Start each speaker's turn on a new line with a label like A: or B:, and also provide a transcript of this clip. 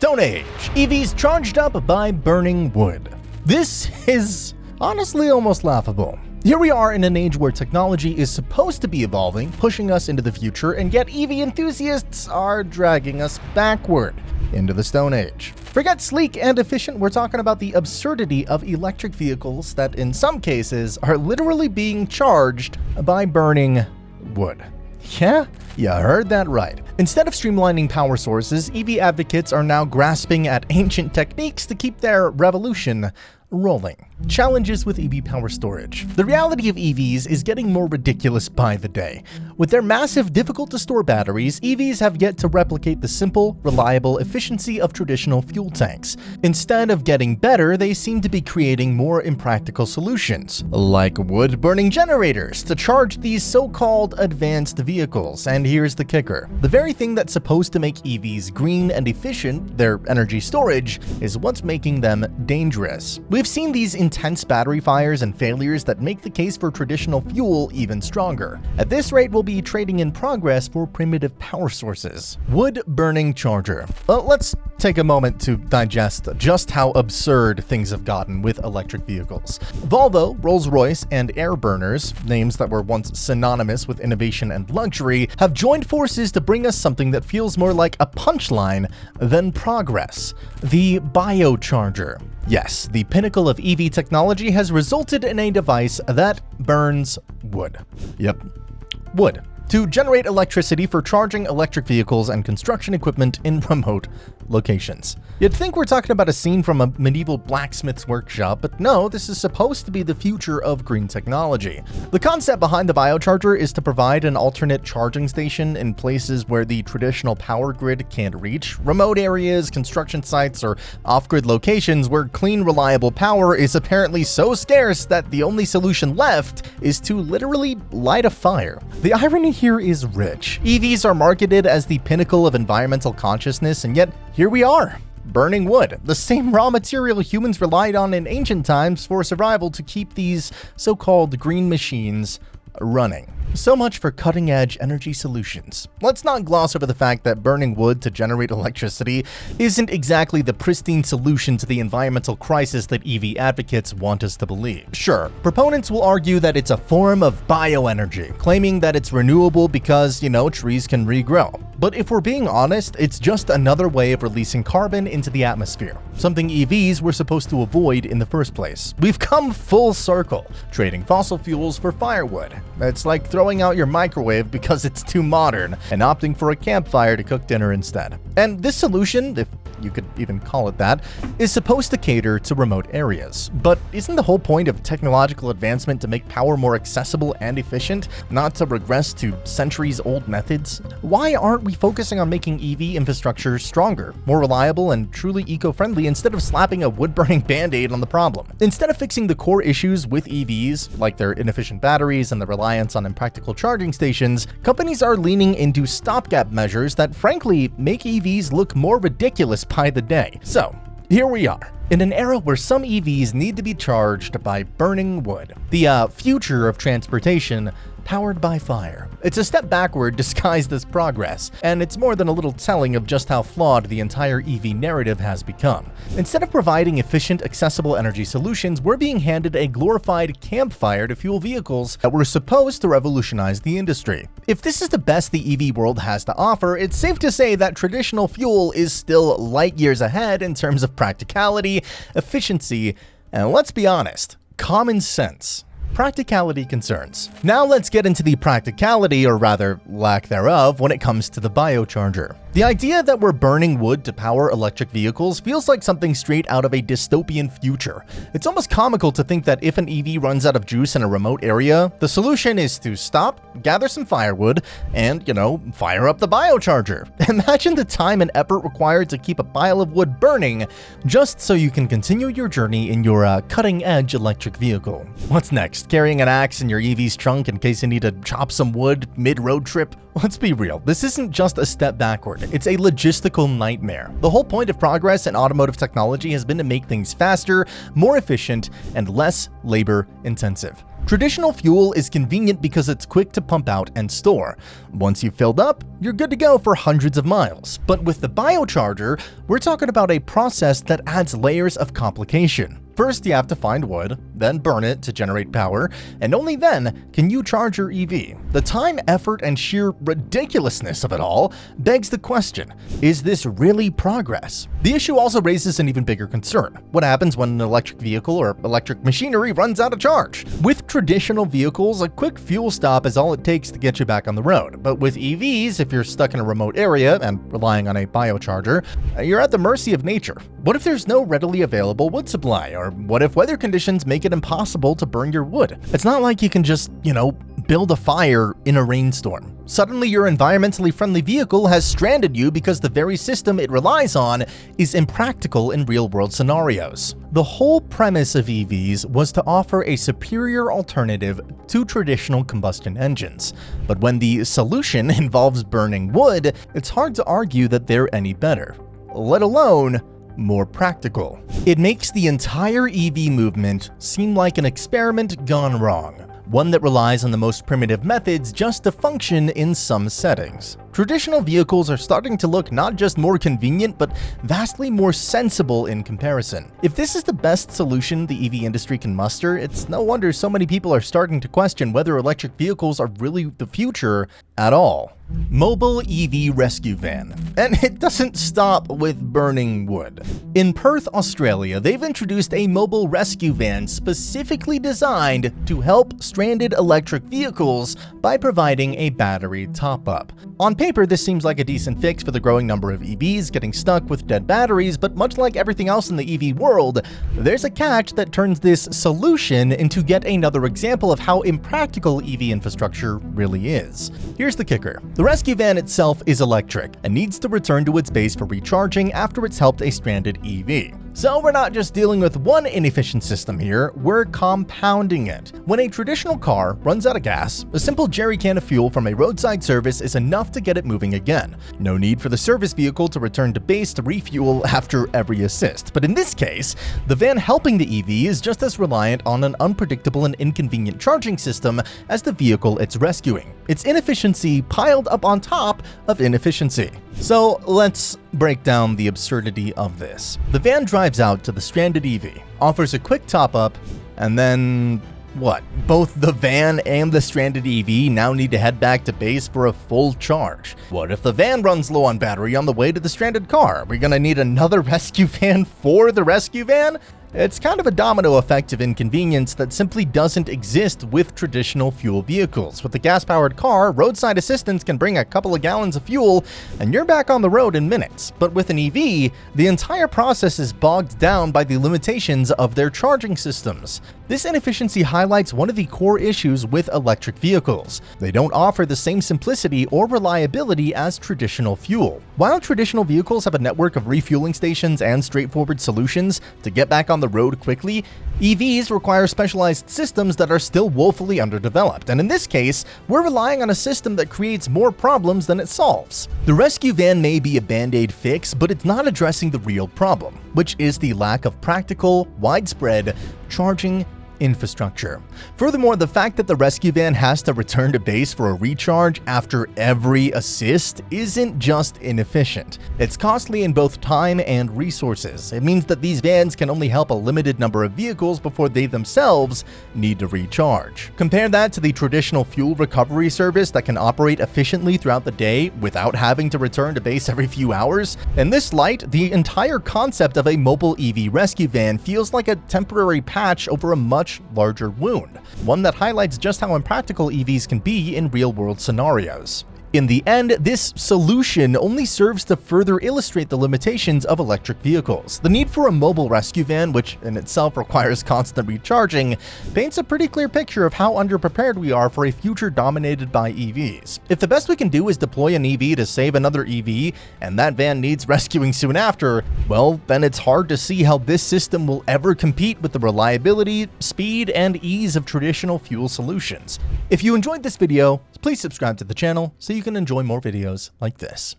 A: Stone Age, EVs charged up by burning wood. This is honestly almost laughable. Here we are in an age where technology is supposed to be evolving, pushing us into the future, and yet EV enthusiasts are dragging us backward into the Stone Age. Forget sleek and efficient, we're talking about the absurdity of electric vehicles that in some cases are literally being charged by burning wood. Yeah, you heard that right. Instead of streamlining power sources, EV advocates are now grasping at ancient techniques to keep their revolution rolling. Challenges with EV power storage. The reality of EVs is getting more ridiculous by the day. With their massive, difficult-to-store batteries, EVs have yet to replicate the simple, reliable efficiency of traditional fuel tanks. Instead of getting better, they seem to be creating more impractical solutions, like wood-burning generators, to charge these so-called advanced vehicles. And here's the kicker. The very thing that's supposed to make EVs green and efficient, their energy storage, is what's making them dangerous. We've seen these intense battery fires and failures that make the case for traditional fuel even stronger. At this rate, we'll be trading in progress for primitive power sources. Wood-burning charger. Well, let's take a moment to digest just how absurd things have gotten with electric vehicles. Volvo, Rolls-Royce, and Air Burners, names that were once synonymous with innovation and luxury, have joined forces to bring us something that feels more like a punchline than progress. The biocharger. Yes, the pinnacle of EV technology has resulted in a device that burns wood. Yep, wood. To generate electricity for charging electric vehicles and construction equipment in remote locations. You'd think we're talking about a scene from a medieval blacksmith's workshop, but no, this is supposed to be the future of green technology. The concept behind the biocharger is to provide an alternate charging station in places where the traditional power grid can't reach, remote areas, construction sites, or off-grid locations where clean, reliable power is apparently so scarce that the only solution left is to literally light a fire. The irony here is rich. EVs are marketed as the pinnacle of environmental consciousness, and yet here we are, burning wood, the same raw material humans relied on in ancient times for survival to keep these so-called green machines running. So much for cutting-edge energy solutions. Let's not gloss over the fact that burning wood to generate electricity isn't exactly the pristine solution to the environmental crisis that EV advocates want us to believe. Sure, proponents will argue that it's a form of bioenergy, claiming that it's renewable because, trees can regrow. But if we're being honest, it's just another way of releasing carbon into the atmosphere, something EVs were supposed to avoid in the first place. We've come full circle, trading fossil fuels for firewood. It's like throwing out your microwave because it's too modern and opting for a campfire to cook dinner instead. And this solution, if you could even call it that, is supposed to cater to remote areas. But isn't the whole point of technological advancement to make power more accessible and efficient, not to regress to centuries-old methods? Why aren't we focusing on making EV infrastructure stronger, more reliable, and truly eco-friendly instead of slapping a wood-burning band-aid on the problem? Instead of fixing the core issues with EVs, like their inefficient batteries and the reliance on impractical charging stations, companies are leaning into stopgap measures that frankly make EVs look more ridiculous by the day. So, here we are, in an era where some EVs need to be charged by burning wood. The future of transportation powered by fire. It's a step backward disguised as progress, and it's more than a little telling of just how flawed the entire EV narrative has become. Instead of providing efficient, accessible energy solutions, we're being handed a glorified campfire to fuel vehicles that were supposed to revolutionize the industry. If this is the best the EV world has to offer, it's safe to say that traditional fuel is still light years ahead in terms of practicality, efficiency, and let's be honest, common sense. Practicality concerns. Now let's get into the practicality, or rather lack thereof, when it comes to the biocharger. The idea that we're burning wood to power electric vehicles feels like something straight out of a dystopian future. It's almost comical to think that if an EV runs out of juice in a remote area, the solution is to stop, gather some firewood, and, fire up the biocharger. Imagine the time and effort required to keep a pile of wood burning just so you can continue your journey in your cutting-edge electric vehicle. What's next? Carrying an axe in your EV's trunk in case you need to chop some wood mid-road trip? Let's be real, this isn't just a step backward, it's a logistical nightmare. The whole point of progress in automotive technology has been to make things faster, more efficient, and less labor-intensive. Traditional fuel is convenient because it's quick to pump out and store. Once you've filled up, you're good to go for hundreds of miles. But with the biocharger, we're talking about a process that adds layers of complication. First, you have to find wood, then burn it to generate power, and only then can you charge your EV. The time, effort, and sheer ridiculousness of it all begs the question, is this really progress? The issue also raises an even bigger concern. What happens when an electric vehicle or electric machinery runs out of charge? With traditional vehicles, a quick fuel stop is all it takes to get you back on the road. But with EVs, if you're stuck in a remote area and relying on a biocharger, you're at the mercy of nature. What if there's no readily available wood supply? Or what if weather conditions make it impossible to burn your wood? It's not like you can just, build a fire in a rainstorm. Suddenly, your environmentally friendly vehicle has stranded you because the very system it relies on is impractical in real-world scenarios. The whole premise of EVs was to offer a superior alternative to traditional combustion engines. But when the solution involves burning wood, it's hard to argue that they're any better, let alone more practical. It makes the entire EV movement seem like an experiment gone wrong, one that relies on the most primitive methods just to function in some settings. Traditional vehicles are starting to look not just more convenient, but vastly more sensible in comparison. If this is the best solution the EV industry can muster, it's no wonder so many people are starting to question whether electric vehicles are really the future at all. Mobile EV Rescue Van. And it doesn't stop with burning wood. In Perth, Australia, they've introduced a mobile rescue van specifically designed to help stranded electric vehicles by providing a battery top-up. On paper, this seems like a decent fix for the growing number of EVs getting stuck with dead batteries, but much like everything else in the EV world, there's a catch that turns this solution into yet another example of how impractical EV infrastructure really is. Here's the kicker. The rescue van itself is electric and needs to return to its base for recharging after it's helped a stranded EV. So we're not just dealing with one inefficient system here, we're compounding it. When a traditional car runs out of gas, a simple jerry can of fuel from a roadside service is enough to get it moving again. No need for the service vehicle to return to base to refuel after every assist. But in this case, the van helping the EV is just as reliant on an unpredictable and inconvenient charging system as the vehicle it's rescuing. It's inefficiency piled up on top of inefficiency. So let's break down the absurdity of this. The van drives out to the stranded EV, offers a quick top-up, and then what? Both the van and the stranded EV now need to head back to base for a full charge. What if the van runs low on battery on the way to the stranded car? Are we gonna need another rescue van for the rescue van? It's kind of a domino effect of inconvenience that simply doesn't exist with traditional fuel vehicles. With a gas-powered car, roadside assistance can bring a couple of gallons of fuel and you're back on the road in minutes. But with an EV, the entire process is bogged down by the limitations of their charging systems. This inefficiency highlights one of the core issues with electric vehicles. They don't offer the same simplicity or reliability as traditional fuel. While traditional vehicles have a network of refueling stations and straightforward solutions to get back on the road quickly, EVs require specialized systems that are still woefully underdeveloped, and in this case, we're relying on a system that creates more problems than it solves. The rescue van may be a band-aid fix, but it's not addressing the real problem, which is the lack of practical, widespread charging infrastructure. Furthermore, the fact that the rescue van has to return to base for a recharge after every assist isn't just inefficient. It's costly in both time and resources. It means that these vans can only help a limited number of vehicles before they themselves need to recharge. Compare that to the traditional fuel recovery service that can operate efficiently throughout the day without having to return to base every few hours. In this light, the entire concept of a mobile EV rescue van feels like a temporary patch over a much larger wound, one that highlights just how impractical EVs can be in real-world scenarios. In the end, this solution only serves to further illustrate the limitations of electric vehicles. The need for a mobile rescue van, which in itself requires constant recharging, paints a pretty clear picture of how underprepared we are for a future dominated by EVs. If the best we can do is deploy an EV to save another EV, and that van needs rescuing soon after, well, then it's hard to see how this system will ever compete with the reliability, speed, and ease of traditional fuel solutions. If you enjoyed this video, please subscribe to the channel so you can enjoy more videos like this.